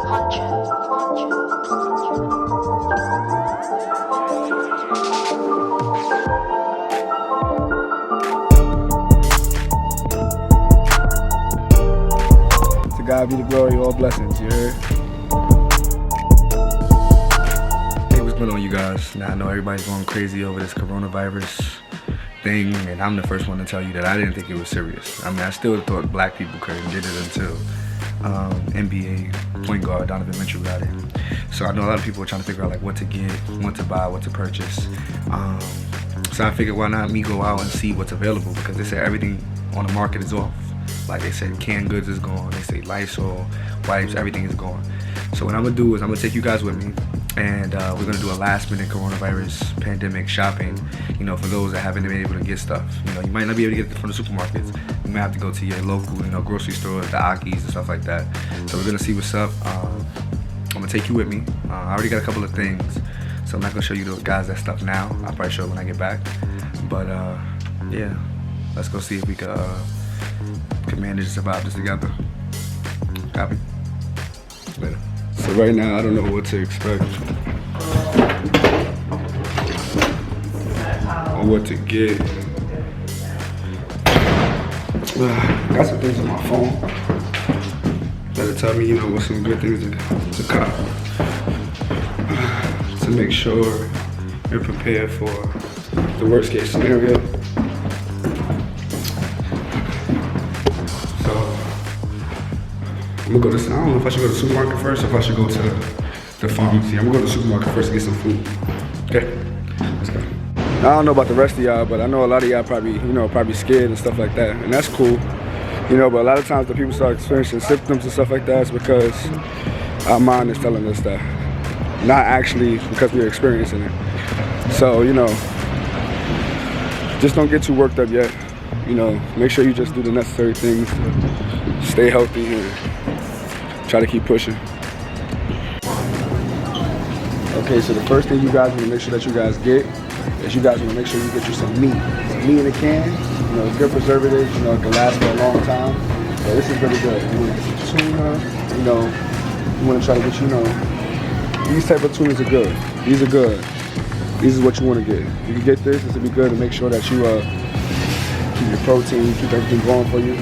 To God be the glory, all blessings, you heard? Hey, what's going on, you guys? Now, I know everybody's going crazy over this coronavirus thing, and I'm the first one to tell you that I didn't think it was serious. I mean, I still thought black people couldn't get it until NBA point guard Donovan Mitchell got it. So I know a lot of people are trying to figure out like what to get, what to buy, what to purchase. So I figured why not me go out and see what's available, because they said everything on the market is off. Like they said, canned goods is gone. They say Lysol, wipes, everything is gone. So what I'm gonna do is I'm gonna take you guys with me, and we're gonna do a last minute coronavirus pandemic shopping, you know, for those that haven't been able to get stuff. You know, you might not be able to get it from the supermarkets. You might have to go to your local, you know, grocery stores, the Akis and stuff like that. So we're gonna see what's up. I'm gonna take you with me. I already got a couple of things, so I'm not gonna show you those guys that stuff now. I'll probably show it when I get back. But yeah, let's go see if we can manage to survive this together. Copy. Later. So right now, I don't know what to expect or what to get. Got some things on my phone that'll tell me, you know, what some good things to cop, to make sure you're prepared for the worst case scenario. I'm gonna go to, I don't know if I should go to the supermarket first or if I should go to the pharmacy. I'm gonna go to the supermarket first to get some food. Okay, let's go. I don't know about the rest of y'all, but I know a lot of y'all probably, you know, probably scared and stuff like that. And that's cool, you know, but a lot of times the people start experiencing symptoms and stuff like that, it's because our mind is telling us that. Not actually because we're experiencing it. So, you know, just don't get too worked up yet. You know, make sure you just do the necessary things to stay healthy and try to keep pushing. Okay, so the first thing you guys want to make sure that you guys get is you guys want to make sure you get you some meat. Some meat in a can, you know, good preservatives, you know, it can last for a long time. So this is really good. You want to get some tuna, you know, you want to try to get, you know, these type of tunas are good. These are good. These is what you want to get. You can get this will be good to make sure that you keep your protein, keep everything going for you.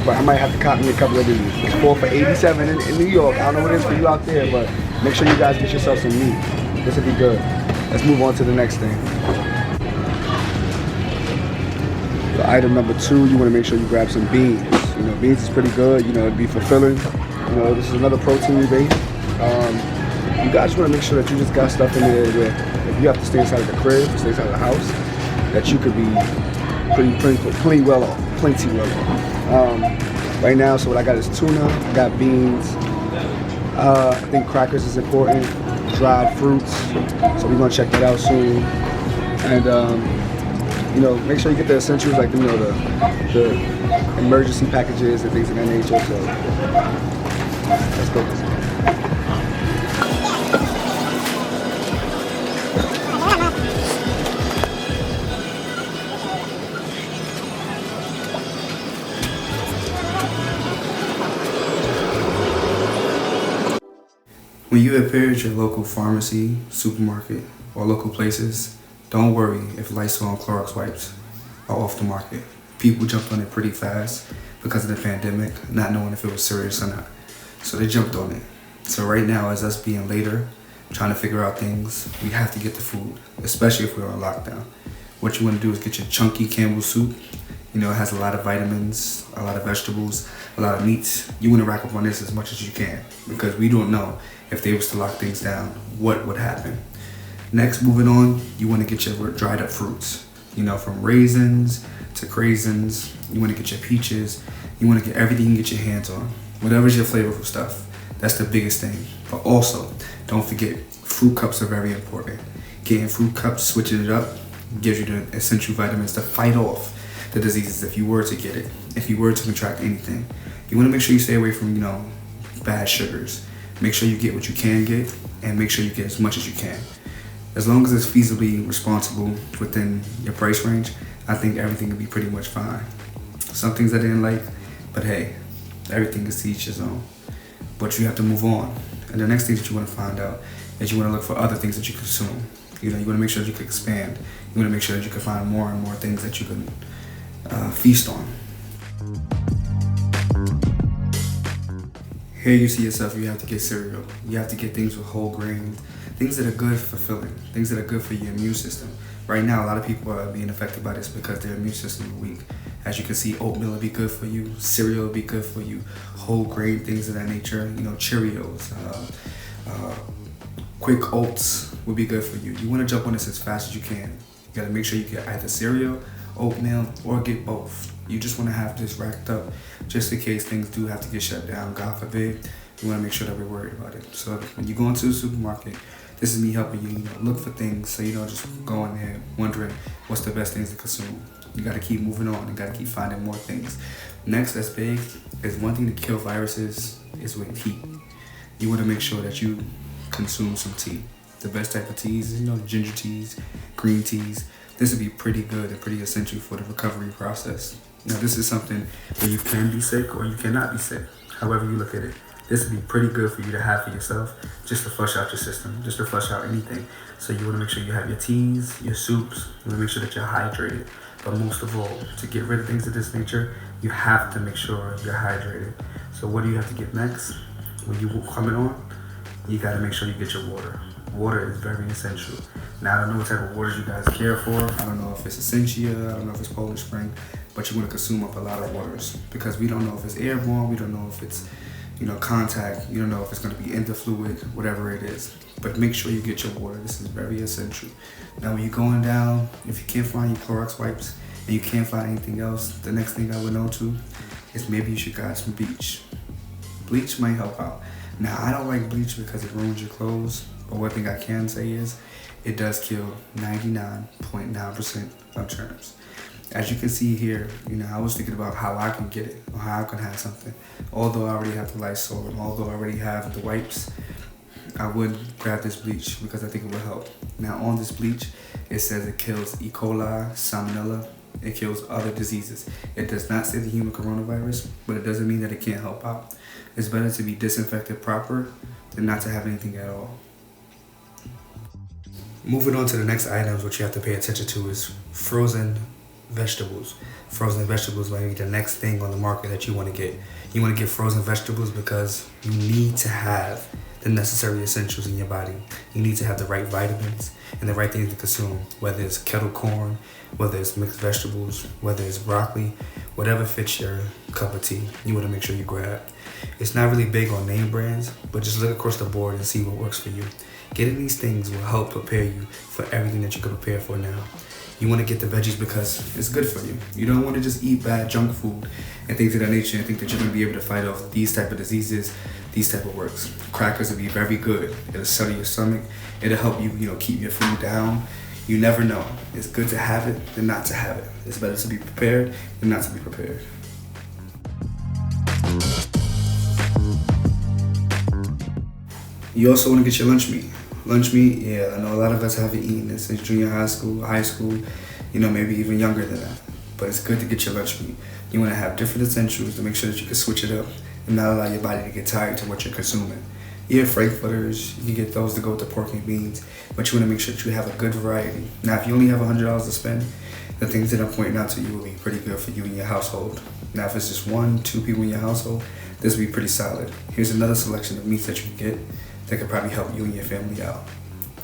But I might have to copy a couple of these. It's 4 for $87 in New York. I don't know what it is for you out there, but make sure you guys get yourself some meat. This will be good. Let's move on to the next thing. So item number 2, you want to make sure you grab some beans. You know, beans is pretty good. You know, it'd be fulfilling. You know, this is another protein base. You guys want to make sure that you just got stuff in there where if you have to stay inside of the crib, stay inside of the house, that you could be pretty well off. Plenty well off. Right now, so what I got is tuna, I got beans, I think crackers is important, dried fruits, so we're gonna check that out soon. And you know, make sure you get the essentials like, you know, the emergency packages and things of that nature. So let's go. When you appear at your local pharmacy, supermarket, or local places, don't worry if Lysol and Clorox wipes are off the market. People jumped on it pretty fast because of the pandemic, not knowing if it was serious or not. So they jumped on it. So right now, as us being later, trying to figure out things, we have to get the food, especially if we're on lockdown. What you want to do is get your chunky Campbell's soup. You know, it has a lot of vitamins, a lot of vegetables, a lot of meats. You want to rack up on this as much as you can, because we don't know if they was to lock things down, what would happen. Next, moving on, you want to get your dried up fruits. You know, from raisins to craisins. You want to get your peaches. You want to get everything you can get your hands on. Whatever's your flavorful stuff. That's the biggest thing. But also, don't forget, fruit cups are very important. Getting fruit cups, switching it up, gives you the essential vitamins to fight off the diseases if you were to get it, if you were to contract anything. You want to make sure you stay away from, you know, bad sugars. Make sure you get what you can get, and make sure you get as much as you can. As long as it's feasibly responsible within your price range, I think everything will be pretty much fine. Some things I didn't like, but hey, everything is to each his own. but you have to move on. And the next thing that you want to find out is you want to look for other things that you consume. You want to make sure that you can expand. You want to make sure that you can find more and more things that you can feast on. Here you see yourself, you have to get cereal. You have to get things with whole grains, things that are good for filling, things that are good for your immune system. Right now, a lot of people are being affected by this because their immune system is weak. As you can see, oatmeal will be good for you, cereal will be good for you, whole grain, things of that nature, Cheerios, quick oats will be good for you. You want to jump on this as fast as you can. You got to make sure you get either cereal, oatmeal, or get both. You just want to have this racked up just in case things do have to get shut down, God forbid. You want to make sure that we're worried about it. So when you go into the supermarket, this is me helping you, look for things so you don't just go in there wondering what's the best things to consume. You got to keep moving on. You got to keep finding more things. Next, that's big, is one thing to kill viruses is with tea. You want to make sure that you consume some tea. The best type of teas is, ginger teas, green teas. This would be pretty good and pretty essential for the recovery process. Now, this is something where you can be sick or you cannot be sick. However you look at it, this would be pretty good for you to have for yourself, just to flush out your system, just to flush out anything. So you want to make sure you have your teas, your soups. You want to make sure that you're hydrated. But most of all, to get rid of things of this nature, you have to make sure you're hydrated. So what do you have to get next? When you coming on, you got to make sure you get your water. Water is very essential. Now, I don't know what type of waters you guys care for. I don't know if it's Essentia, I don't know if it's Polish Spring, but you want to consume up a lot of waters because we don't know if it's airborne, we don't know if it's, contact, you don't know if it's going to be in the fluid, whatever it is. But make sure you get your water. This is very essential. Now, when you're going down, if you can't find your Clorox wipes and you can't find anything else, the next thing I would know too is maybe you should grab some bleach. Bleach might help out. Now, I don't like bleach because it ruins your clothes. But one thing I can say is it does kill 99.9% of germs. As you can see here, I was thinking about how I can get it or how I can have something. Although I already have the Lysol and although I already have the wipes, I would grab this bleach because I think it will help. Now on this bleach, it says it kills E. coli, salmonella, it kills other diseases. It does not say the human coronavirus, but it doesn't mean that it can't help out. It's better to be disinfected proper than not to have anything at all. Moving on to the next items, what you have to pay attention to is frozen vegetables. Frozen vegetables might be the next thing on the market that you want to get. You want to get frozen vegetables because you need to have the necessary essentials in your body. You need to have the right vitamins and the right things to consume, whether it's kettle corn, whether it's mixed vegetables, whether it's broccoli, whatever fits your cup of tea, you want to make sure you grab. It's not really big on name brands, but just look across the board and see what works for you. Getting these things will help prepare you for everything that you can prepare for now. You want to get the veggies because it's good for you. You don't want to just eat bad junk food and things of that nature and think that you're going to be able to fight off these type of diseases, these type of works. Crackers will be very good. It'll settle your stomach. It'll help you, keep your food down. You never know. It's good to have it than not to have it. It's better to be prepared than not to be prepared. You also want to get your lunch meat. Lunch meat, yeah, I know a lot of us haven't eaten it since junior high school, maybe even younger than that. But it's good to get your lunch meat. You want to have different essentials to make sure that you can switch it up and not allow your body to get tired to what you're consuming. Yeah, frankfurters, you can get those to go with the pork and beans, but you want to make sure that you have a good variety. Now, if you only have $100 to spend, the things that I'm pointing out to you will be pretty good for you and your household. Now, if it's just 1-2 people in your household, this will be pretty solid. Here's another selection of meats that you can get that could probably help you and your family out.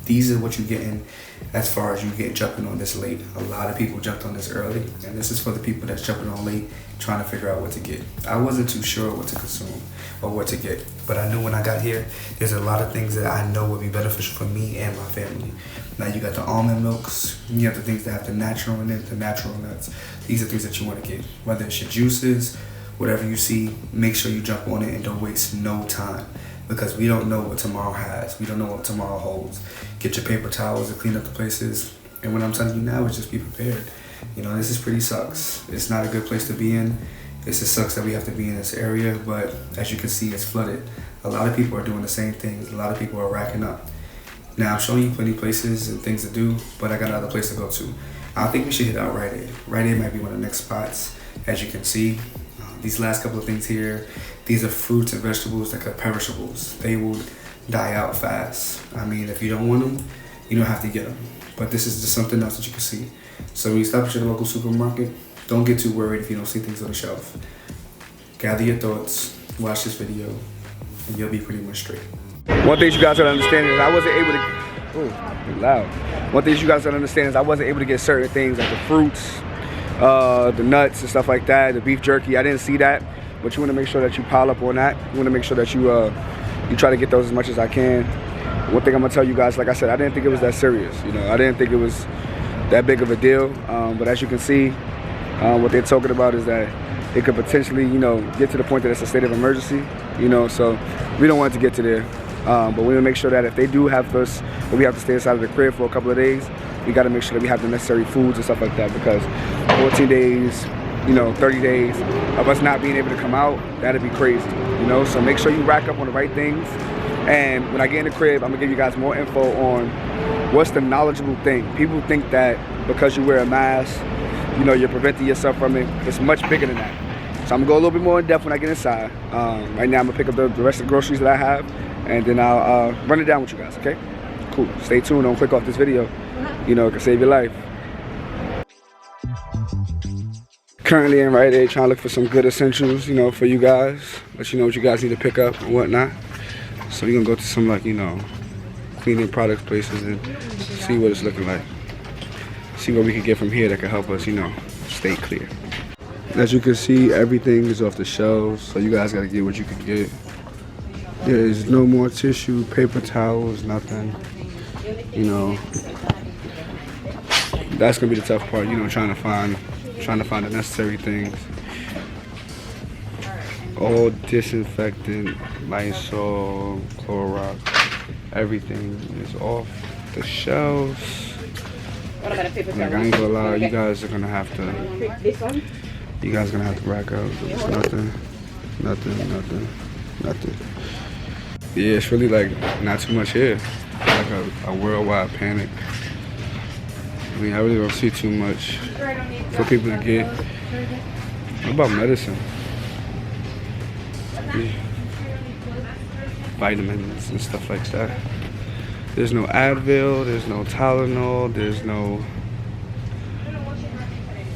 These are what you're getting as far as you get jumping on this late. A lot of people jumped on this early, and this is for the people that's jumping on late, trying to figure out what to get. I wasn't too sure what to consume or what to get, but I knew when I got here, there's a lot of things that I know would be beneficial for me and my family. Now you got the almond milks, you have the things that have the natural in it, the natural nuts. These are things that you want to get, whether it's your juices, whatever you see, make sure you jump on it and don't waste no time. Because we don't know what tomorrow has. We don't know what tomorrow holds. Get your paper towels and clean up the places. And what I'm telling you now is just be prepared. This is pretty sucks. It's not a good place to be in. It just sucks that we have to be in this area, but as you can see, it's flooded. A lot of people are doing the same things. A lot of people are racking up. Now, I'm showing you plenty of places and things to do, but I got another place to go to. I think we should hit out Rite Aid. Rite Aid might be one of the next spots, as you can see. These last couple of things here, These are fruits and vegetables that are perishables. They will die out fast. I mean, if you don't want them, you don't have to get them. But this is just something else that you can see. So when you stop at your local supermarket, don't get too worried if you don't see things on the shelf. Gather your thoughts, watch this video, and you'll be pretty much straight. One thing you guys gotta understand is I wasn't able to, oh, loud. One thing you guys gotta understand is I wasn't able to get certain things like the fruits, the nuts and stuff like that, the beef jerky. I didn't see that, but you wanna make sure that you pile up on that. You wanna make sure that you try to get those as much as I can. One thing I'm gonna tell you guys, like I said, I didn't think it was that serious. You know, I didn't think it was that big of a deal. But as you can see, what they're talking about is that it could potentially, you know, get to the point that it's a state of emergency. You know, so we don't want it to get to there. But we want to make sure that if they do have us, that we have to stay inside of the crib for a couple of days, we got to make sure that we have the necessary foods and stuff like that, because 14 days, you know, 30 days of us not being able to come out, that'd be crazy, you know? So make sure you rack up on the right things. And when I get in the crib, I'm gonna give you guys more info on what's the knowledgeable thing. People think that because you wear a mask, you know, you're preventing yourself from it. It's much bigger than that. So I'm gonna go a little bit more in depth when I get inside. Right now I'm gonna pick up the rest of the groceries that I have, and then I'll run it down with you guys, okay? Cool, stay tuned, don't click off this video. You know, it can save your life. Currently in Rite Aid trying to look for some good essentials, you know, for you guys. Let you know what you guys need to pick up and whatnot. So we're gonna go to some, like, you know, cleaning products places and see what it's looking like. See what we can get from here that can help us, you know, stay clear. As you can see, everything is off the shelves, so you guys gotta get what you can get. There is no more tissue, paper towels, nothing. You know, that's gonna be the tough part, you know, trying to find the necessary things. All disinfectant, Lysol, Clorox, everything is off the shelves. Like, I ain't gonna lie, you guys are gonna have to rack up. There's nothing. Yeah, it's really like not too much here. Like a worldwide panic. I mean, I really don't see too much for people to get. What about medicine? Vitamins and stuff like that. There's no Advil, there's no Tylenol, there's no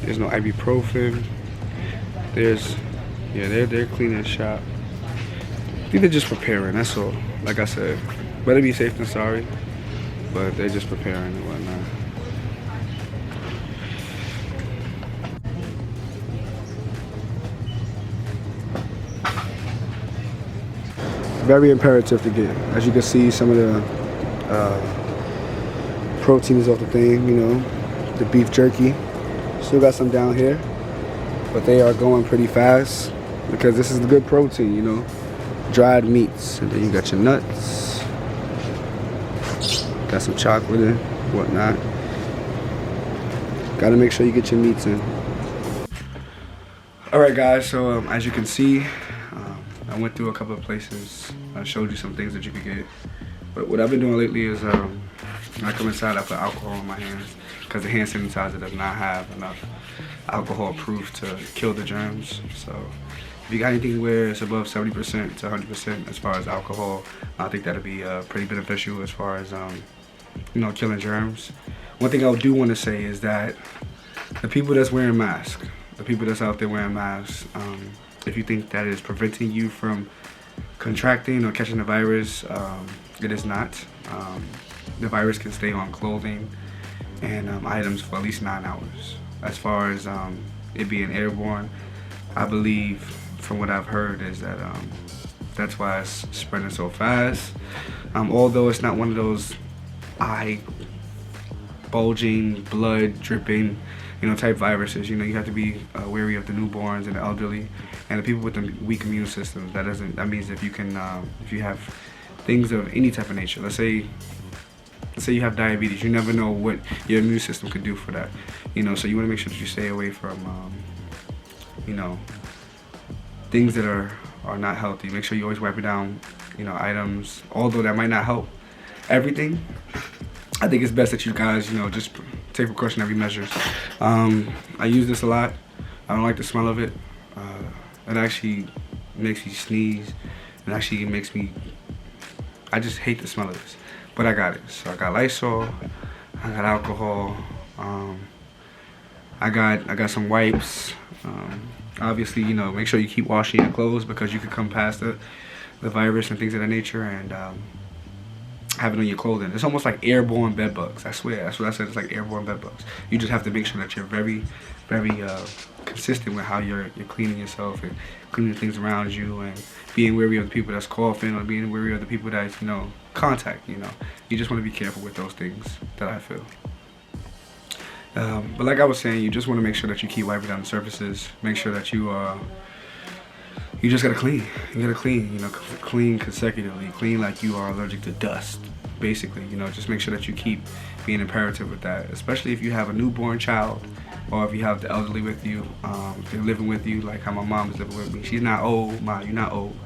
ibuprofen. They're cleaning shop. I think they're just preparing, that's all. Like I said, better be safe than sorry, but they're just preparing and whatnot. Very imperative to get. As you can see, some of the protein is off the thing, you know, the beef jerky. Still got some down here, but they are going pretty fast because this is the good protein, you know, dried meats. And then you got your nuts, got some chocolate in, whatnot. Got to make sure you get your meats in. All right, guys, so as you can see, I went through a couple of places. I showed you some things that you could get. But what I've been doing lately is when I come inside, I put alcohol on my hands because the hand sanitizer does not have enough alcohol proof to kill the germs. So if you got anything where it's above 70% to 100% as far as alcohol, I think that'll be pretty beneficial as far as you know, killing germs. One thing I do want to say is that the people that's wearing masks, the people that's out there wearing masks, if you think that is preventing you from contracting or catching the virus, it is not. The virus can stay on clothing and items for at least 9 hours. As far as it being airborne, I believe, from what I've heard, is that that's why it's spreading so fast. Although it's not one of those eye bulging, blood dripping, you know, type viruses. You know, you have to be wary of the newborns and the elderly and the people with the weak immune systems. That means if you have things of any type of nature, let's say you have diabetes, you never know what your immune system could do for that. You know, so you want to make sure that you stay away from you know, things that are not healthy. Make sure you always wipe it down, you know, items. Although that might not help everything, I think it's best that you guys, you know, just take precautionary measures. I use this a lot. I don't like the smell of it. It actually It makes me sneeze, and actually it makes me, I just hate the smell of this. But I got it. So I got Lysol, I got alcohol, I got some wipes. Obviously, you know, make sure you keep washing your clothes because you could come past the virus and things of that nature, and have it on your clothing. It's almost like airborne bed bugs. I swear, that's what I said. It's like airborne bed bugs. You just have to make sure that you're very, very consistent with how you're cleaning yourself and cleaning things around you, and being wary of the people that's coughing, or being wary of the people that, you know, contact. You know, you just want to be careful with those things that I feel. But like I was saying, you just want to make sure that you keep wiping down the surfaces. Make sure that you just gotta clean. You gotta clean, you know, clean consecutively. Clean like you are allergic to dust, basically. You know, just make sure that you keep being imperative with that. Especially if you have a newborn child, or if you have the elderly with you, if they're living with you, like how my mom is living with me. She's not old, Ma, you're not old,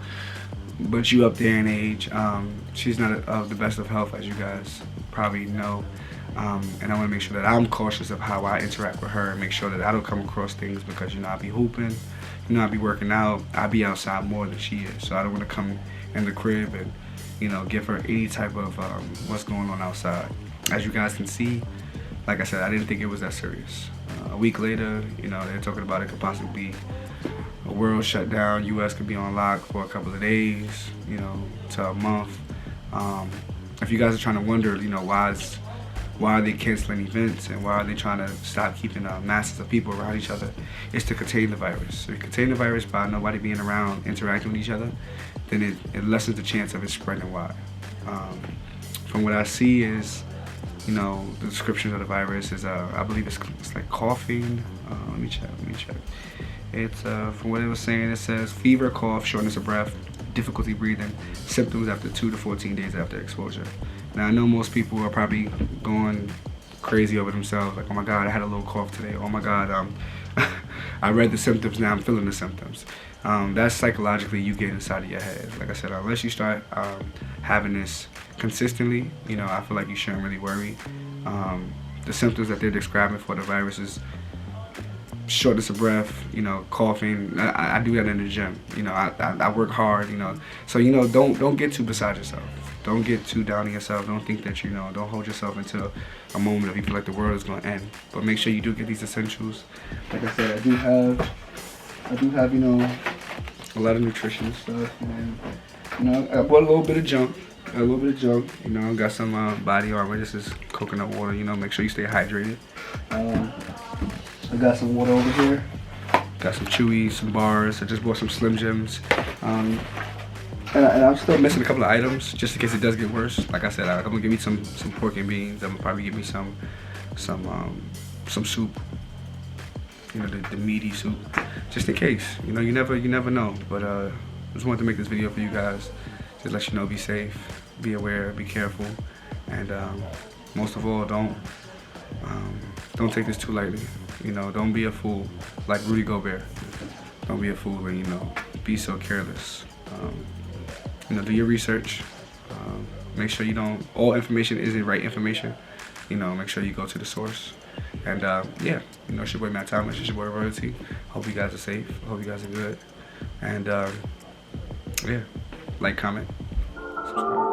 but you up there in age. She's not of the best of health, as you guys probably know. And I want to make sure that I'm cautious of how I interact with her, and make sure that I don't come across things, because, you know, I be hooping, you know, I be working out, I be outside more than she is. So I don't want to come in the crib and, you know, give her any type of what's going on outside. As you guys can see, like I said, I didn't think it was that serious. A week later, you know, they're talking about it could possibly be a world shutdown. U.S. could be on lock for a couple of days, you know, to a month. If you guys are trying to wonder, you know, why are they canceling events, and why are they trying to stop keeping masses of people around each other? It's to contain the virus. So you contain the virus by nobody being around, interacting with each other, then it lessens the chance of it spreading wide. From what I see is, you know, the description of the virus is, I believe it's like coughing. Let me check. It's, from what it was saying, it says fever, cough, shortness of breath, difficulty breathing, symptoms after 2 to 14 days after exposure. Now, I know most people are probably going crazy over themselves, like, oh my God, I had a little cough today. Oh my God, I read the symptoms, now I'm feeling the symptoms. That's psychologically you get inside of your head. Like I said, unless you start having this consistently, you know, I feel like you shouldn't really worry. The symptoms that they're describing for the virus is shortness of breath, you know, coughing. I do that in the gym. You know, I work hard, you know. So, you know, don't get too beside yourself. Don't get too down on yourself. Don't think that, you know, don't hold yourself into a moment of you feel like the world is going to end. But make sure you do get these essentials. Like I said, I do have, you know, a lot of nutrition stuff. And, you know, I bought a little bit of junk. You know, I got some body armor. This is coconut water. You know, make sure you stay hydrated. I got some water over here. Got some Chewies, some bars. I just bought some Slim Jims. And I'm still missing a couple of items, just in case it does get worse. Like I said, I'm gonna give me some pork and beans. I'm gonna probably give me some soup. You know, the meaty soup, just in case. You know, you never know. But just wanted to make this video for you guys. Just let you know, be safe, be aware, be careful, and most of all, don't take this too lightly. You know, don't be a fool like Rudy Gobert. Don't be a fool and, you know, be so careless. You know, do your research. Make sure you don't, all information isn't right information. You know, make sure you go to the source. And yeah, you know, it's your boy Matt Thomas, it's your boy Royalty. Hope you guys are safe. Hope you guys are good. And yeah, like, comment, subscribe.